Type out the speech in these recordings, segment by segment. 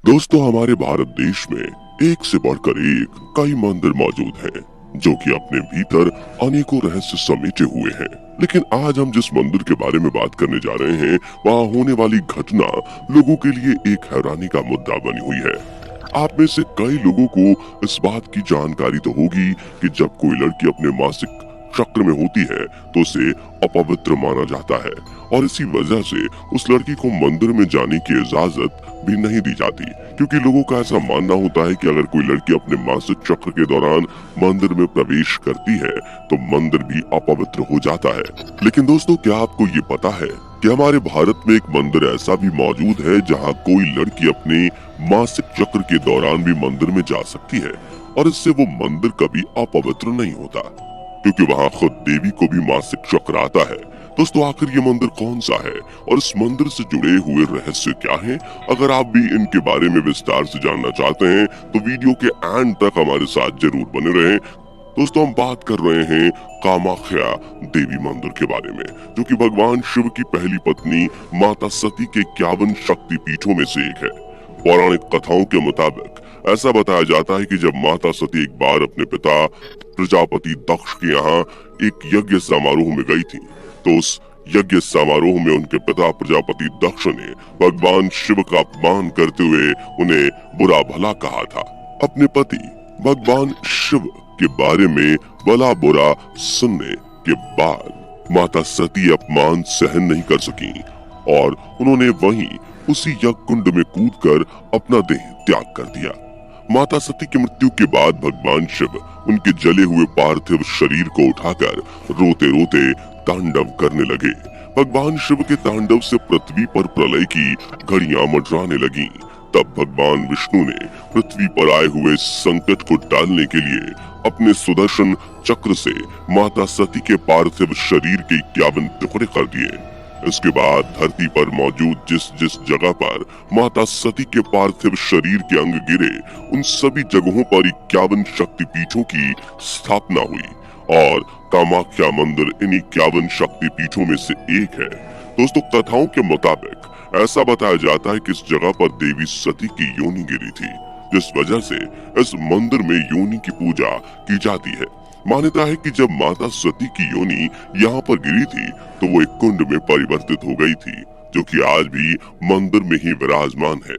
दोस्तों, हमारे भारत देश में एक से बढ़कर एक कई मंदिर मौजूद हैं, जो कि अपने भीतर अनेकों रहस्य समेटे हुए हैं। लेकिन आज हम जिस मंदिर के बारे में बात करने जा रहे हैं, वहाँ होने वाली घटना लोगों के लिए एक हैरानी का मुद्दा बनी हुई है। आप में से कई लोगों को इस बात की जानकारी तो होगी कि जब कोई लड़की अपने मासिक चक्र में होती है तो उसे अपवित्र माना जाता है, और इसी वजह से उस लड़की को मंदिर में जाने की इजाजत भी नहीं दी जाती, क्योंकि लोगों का ऐसा मानना होता है कि अगर कोई लड़की अपने मासिक चक्र के दौरान मंदिर में प्रवेश करती है तो मंदिर भी अपवित्र हो जाता है। लेकिन दोस्तों, क्या आपको ये पता है कि हमारे भारत में एक मंदिर ऐसा भी मौजूद है जहाँ कोई लड़की अपने मासिक चक्र के दौरान भी मंदिर में जा सकती है, और इससे वो मंदिर कभी अपवित्र नहीं होता, क्योंकि वहाँ खुद देवी को भी मासिक चक्र आता है। दोस्तों, आखिर ये मंदिर कौन सा है और इस मंदिर से जुड़े हुए रहस्य क्या हैं? अगर आप भी इनके बारे में विस्तार से जानना चाहते हैं तो वीडियो के एंड तक हमारे साथ जरूर बने रहें। दोस्तों, हम बात कर रहे हैं कामाख्या देवी मंदिर के बारे में, जो कि भगवान शिव की पहली पत्नी माता सती के 51 शक्ति पीठों में से एक है। पौराणिक कथाओं के मुताबिक ऐसा बताया जाता है कि जब माता सती एक बार अपने पिता प्रजापति दक्ष के यहाँ एक यज्ञ समारोह में गई थी, तो उस यज्ञ समारोह में उनके पिता प्रजापति दक्ष ने भगवान शिव का अपमान करते हुए उन्हें बुरा भला कहा था। अपने पति भगवान शिव के बारे में भला बुरा सुनने के बाद माता सती अपमान सहन नहीं कर सकी, और उन्होंने वहीं उसी यज्ञ कुंड में कूदकर अपना देह त्याग कर दिया। माता सती की मृत्यु के बाद भगवान शिव उनके जले हुए पार्थिव शरीर को उठाकर रोते रोते तांडव करने लगे। भगवान शिव के तांडव से पृथ्वी पर प्रलय की घड़ियां मंडराने लगीं। तब भगवान विष्णु ने पृथ्वी पर आए हुए संकट को टालने के लिए अपने सुदर्शन चक्र से माता सती के पार्थिव शरीर के 51 टुकड़े कर दिए। इसके बाद धरती पर मौजूद जिस जिस जगह पर माता सती के पार्थिव शरीर के अंग गिरे, उन सभी जगहों पर 51 शक्तिपीठों की स्थापना हुई, और कामाख्या मंदिर इन 51 शक्तिपीठों में से एक है। दोस्तों, कथाओं के मुताबिक ऐसा बताया जाता है कि इस जगह पर देवी सती की योनि गिरी थी, जिस वजह से इस मंदिर में योनि की पूजा की जाती है। मान्यता है कि जब माता सती की योनि यहाँ पर गिरी थी तो वो एक कुंड में परिवर्तित हो गई थी, जो कि आज भी मंदिर में ही विराजमान है।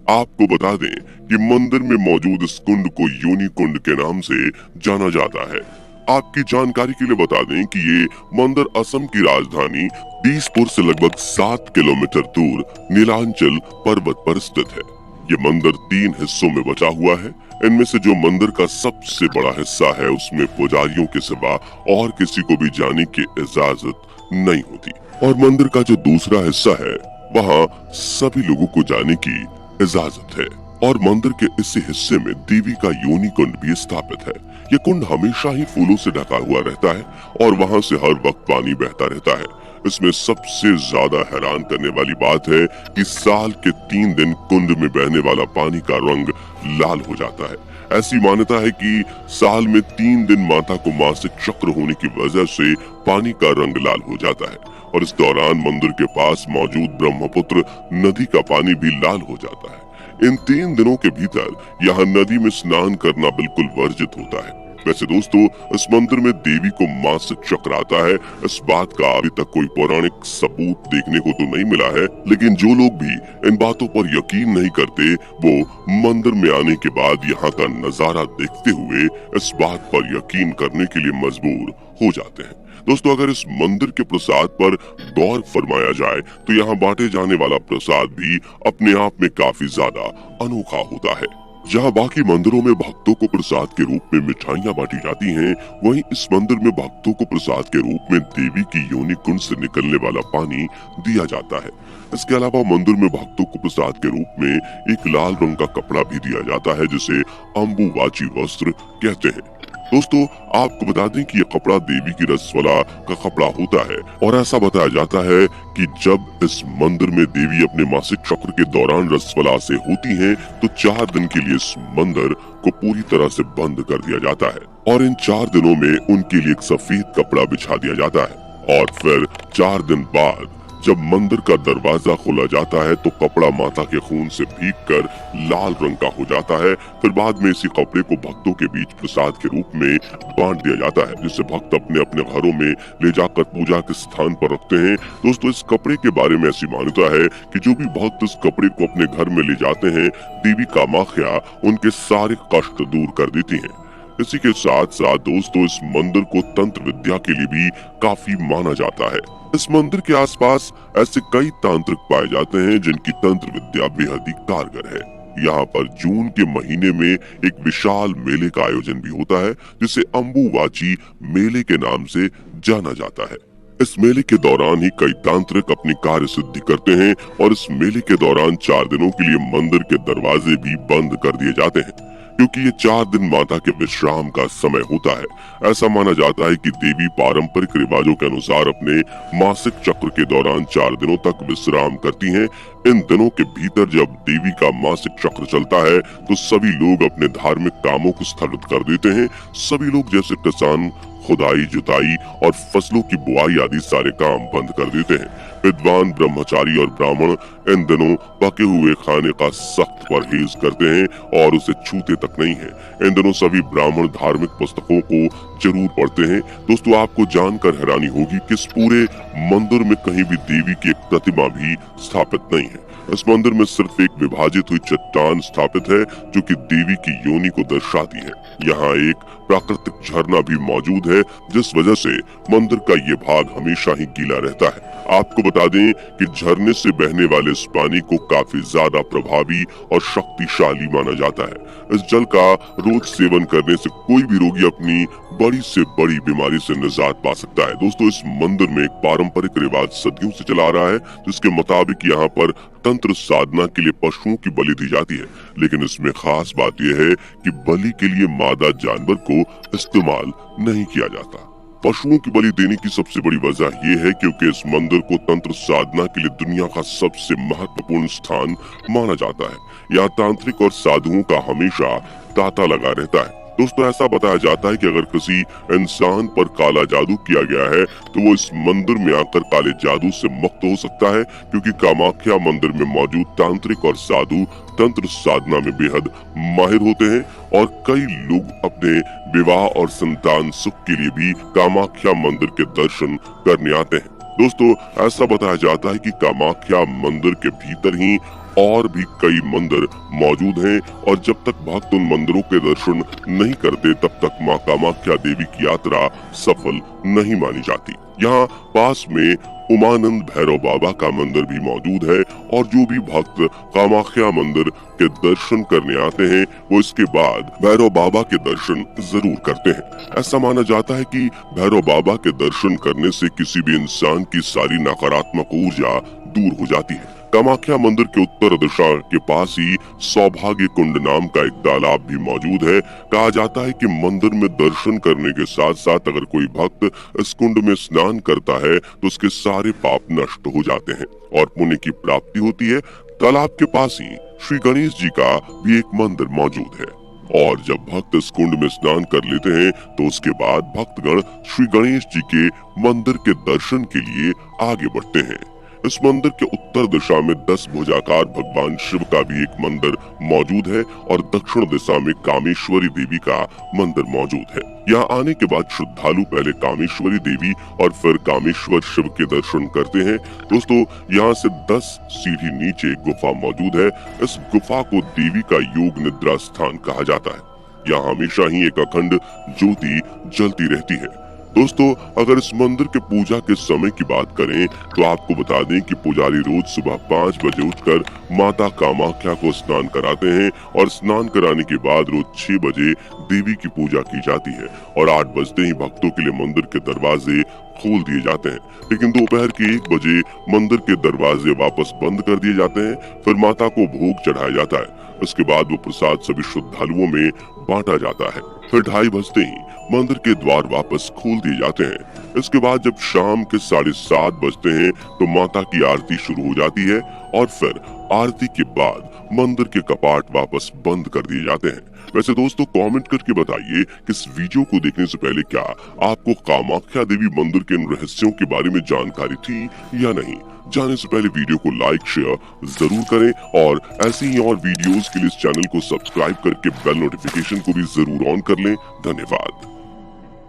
आपको बता दें कि मंदिर में मौजूद इस कुंड को योनि कुंड के नाम से जाना जाता है। आपकी जानकारी के लिए बता दें कि ये मंदिर असम की राजधानी दिसपुर से लगभग 7 किलोमीटर दूर नीलांचल पर्वत पर स्थित है। ये मंदिर 3 हिस्सों में बचा हुआ है। इनमें से जो मंदिर का सबसे बड़ा हिस्सा है, उसमें पुजारियों के सिवा और किसी को भी जाने की इजाजत नहीं होती, और मंदिर का जो दूसरा हिस्सा है, वहाँ सभी लोगों को जाने की इजाजत है। और मंदिर के इसी हिस्से में देवी का योनि कुंड भी स्थापित है। ये कुंड हमेशा ही फूलों से ढका हुआ रहता है, और वहाँ से हर वक्त पानी बहता रहता है। इसमें सबसे ज्यादा हैरान करने वाली बात है कि साल के 3 दिन कुंड में बहने वाला पानी का रंग लाल हो जाता है। ऐसी मान्यता है कि साल में 3 दिन माता को मासिक चक्र होने की वजह से पानी का रंग लाल हो जाता है, और इस दौरान मंदिर के पास मौजूद ब्रह्मपुत्र नदी का पानी भी लाल हो जाता है। इन 3 दिनों के भीतर यहाँ नदी में स्नान करना बिल्कुल वर्जित होता है। वैसे दोस्तों, इस मंदिर में देवी को मासिक चक्र आता है, इस बात का अभी तक कोई पौराणिक सबूत देखने को तो नहीं मिला है, लेकिन जो लोग भी इन बातों पर यकीन नहीं करते, वो मंदिर में आने के बाद यहाँ का नजारा देखते हुए इस बात पर यकीन करने के लिए मजबूर हो जाते हैं। दोस्तों, अगर इस मंदिर के प्रसाद पर गौर फरमाया जाए तो यहाँ बांटे जाने वाला प्रसाद भी अपने आप में काफी ज्यादा अनोखा होता है। जहाँ बाकी मंदिरों में भक्तों को प्रसाद के रूप में मिठाइयाँ बांटी जाती हैं, वहीं इस मंदिर में भक्तों को प्रसाद के रूप में देवी की योनि कुंड से निकलने वाला पानी दिया जाता है। इसके अलावा मंदिर में भक्तों को प्रसाद के रूप में एक लाल रंग का कपड़ा भी दिया जाता है, जिसे अम्बुवाची वस्त्र कहते हैं। दोस्तों, आपको बता दें कि ये कपड़ा देवी की रसवला का कपड़ा होता है, और ऐसा बताया जाता है कि जब इस मंदिर में देवी अपने मासिक चक्र के दौरान रसवला से होती हैं, तो 4 दिन के लिए इस मंदिर को पूरी तरह से बंद कर दिया जाता है, और इन 4 दिनों में उनके लिए एक सफेद कपड़ा बिछा दिया जाता है, और फिर 4 दिन बाद जब मंदिर का दरवाजा खोला जाता है तो कपड़ा माता के खून से भीगकर लाल रंग का हो जाता है। फिर बाद में इसी कपड़े को भक्तों के बीच प्रसाद के रूप में बांट दिया जाता है, जिसे भक्त अपने अपने घरों में ले जाकर पूजा के स्थान पर रखते हैं। दोस्तों, इस कपड़े के बारे में ऐसी मान्यता है कि जो भी भक्त इस कपड़े को अपने घर में ले जाते हैं, देवी कामाख्या उनके सारे कष्ट दूर कर देती हैं। इसी के साथ साथ दोस्तों, इस मंदिर को तंत्र विद्या के लिए भी काफी माना जाता है। इस मंदिर के आसपास ऐसे कई तांत्रिक पाए जाते हैं जिनकी तंत्र विद्या बेहद ही कारगर है। यहाँ पर जून के महीने में एक विशाल मेले का आयोजन भी होता है, जिसे अम्बुवाची मेले के नाम से जाना जाता है। इस मेले के दौरान ही कई तांत्रिक अपनी कार्य सिद्धि करते हैं और इस मेले के दौरान 4 दिनों के लिए मंदिर के दरवाजे भी बंद कर दिए जाते हैं, क्योंकि ये 4 दिन माता के विश्राम का समय होता है। ऐसा माना जाता है कि देवी पारंपरिक रिवाजों के अनुसार अपने मासिक चक्र के दौरान 4 दिनों तक विश्राम करती हैं। इन दिनों के भीतर जब देवी का मासिक चक्र चलता है तो सभी लोग अपने धार्मिक कामों को स्थगित कर देते हैं। सभी लोग जैसे किसान खुदाई, जुताई और फसलों की बुआई आदि सारे काम बंद कर देते हैं। विद्वान, ब्रह्मचारी और ब्राह्मण इन दिनों पके हुए खाने का सख्त परहेज करते हैं और उसे छूते तक नहीं है। इन दिनों सभी ब्राह्मण धार्मिक पुस्तकों को जरूर पढ़ते हैं। दोस्तों, आपको जानकर हैरानी होगी कि इस पूरे मंदिर में कहीं भी देवी की एक प्रतिमा भी स्थापित नहीं है। इस मंदिर में सिर्फ एक विभाजित हुई चट्टान स्थापित है जो कि देवी की योनि को दर्शाती है। यहाँ एक प्राकृतिक झरना भी मौजूद है, जिस वजह से मंदिर का ये भाग हमेशा ही गीला रहता है। आपको बता दें कि झरने से बहने वाले इस पानी को काफी ज्यादा प्रभावी और शक्तिशाली माना जाता है। इस जल का रोज सेवन करने से कोई भी रोगी अपनी बड़ी से बड़ी बीमारी से निजात पा सकता है। दोस्तों, इस मंदिर में एक पारंपरिक रिवाज सदियों से चला आ रहा है, जिसके मुताबिक यहाँ पर तंत्र साधना के लिए पशुओं की बलि दी जाती है। लेकिन इसमें खास बात यह है कि बलि के लिए मादा जानवर को इस्तेमाल नहीं किया जाता। पशुओं की बलि देने की सबसे बड़ी वजह यह है क्योंकि इस मंदिर को तंत्र साधना के लिए दुनिया का सबसे महत्वपूर्ण स्थान माना जाता है। यहाँ तांत्रिक और साधुओं का हमेशा तांता लगा रहता है। दोस्तों, ऐसा बताया जाता है कि अगर किसी इंसान पर काला जादू किया गया है तो वो इस मंदिर में आकर काले जादू से मुक्त हो सकता है, क्योंकि कामाख्या मंदिर में मौजूद तांत्रिक और साधु तंत्र साधना में बेहद माहिर होते हैं और कई लोग अपने विवाह और संतान सुख के लिए भी कामाख्या मंदिर के दर्शन करने आते हैं। दोस्तों, ऐसा बताया जाता है कि कामाख्या मंदिर के भीतर ही और भी कई मंदिर मौजूद हैं और जब तक भक्त उन मंदिरों के दर्शन नहीं करते तब तक मां कामाख्या देवी की यात्रा सफल नहीं मानी जाती। यहाँ पास में उमानंद भैरव बाबा का मंदिर भी मौजूद है और जो भी भक्त कामाख्या मंदिर के दर्शन करने आते हैं वो इसके बाद भैरव बाबा के दर्शन जरूर करते हैं। ऐसा माना जाता है कि भैरव बाबा के दर्शन करने से किसी भी इंसान की सारी नकारात्मक ऊर्जा दूर हो जाती है। कामाख्या मंदिर के उत्तर दिशा के पास ही सौभाग्य कुंड नाम का एक तालाब भी मौजूद है। कहा जाता है कि मंदिर में दर्शन करने के साथ साथ अगर कोई भक्त इस कुंड में स्नान करता है तो उसके सारे पाप नष्ट हो जाते हैं और पुण्य की प्राप्ति होती है। तालाब के पास ही श्री गणेश जी का भी एक मंदिर मौजूद है और जब भक्त इस कुंड में स्नान कर लेते हैं तो उसके बाद भक्तगण श्री गणेश जी के मंदिर के दर्शन के लिए आगे बढ़ते हैं। इस मंदिर के उत्तर दिशा में 10 भुजाकार भगवान शिव का भी एक मंदिर मौजूद है और दक्षिण दिशा में कामेश्वरी देवी का मंदिर मौजूद है। यहाँ आने के बाद श्रद्धालु पहले कामेश्वरी देवी और फिर कामेश्वर शिव के दर्शन करते हैं। दोस्तों, यहाँ से 10 सीढ़ी नीचे एक गुफा मौजूद है। इस गुफा को देवी का योग निद्रा स्थान कहा जाता है। यहाँ हमेशा ही एक अखंड ज्योति जलती रहती है। दोस्तों, अगर इस मंदिर के पूजा के समय की बात करें तो आपको बता दें कि पुजारी रोज सुबह 5 बजे उठकर माता कामाख्या को स्नान कराते हैं और स्नान कराने के बाद रोज 6 बजे देवी की पूजा की जाती है और 8 बजते ही भक्तों के लिए मंदिर के दरवाजे खोल दिए जाते हैं। लेकिन दोपहर के 1 बजे मंदिर के दरवाजे वापस बंद कर दिए जाते हैं। फिर माता को भोग चढ़ाया जाता है। उसके बाद वो प्रसाद सभी श्रद्धालुओं में बांटा जाता है। फिर 2:30 बजते ही मंदिर के द्वार वापस खोल दिए जाते हैं। इसके बाद जब शाम के 7:30 बजते हैं तो माता की आरती शुरू हो जाती है और फिर आरती के बाद मंदिर के कपाट वापस बंद कर दिए जाते हैं। वैसे दोस्तों, कमेंट करके बताइए कि इस वीडियो को देखने से पहले क्या आपको कामाख्या देवी मंदिर के इन रहस्यों के बारे में जानकारी थी या नहीं। जाने से पहले वीडियो को लाइक शेयर जरूर करें और ऐसी ही और वीडियोस के लिए इस चैनल को सब्सक्राइब करके बेल नोटिफिकेशन को भी जरूर ऑन कर लें। धन्यवाद।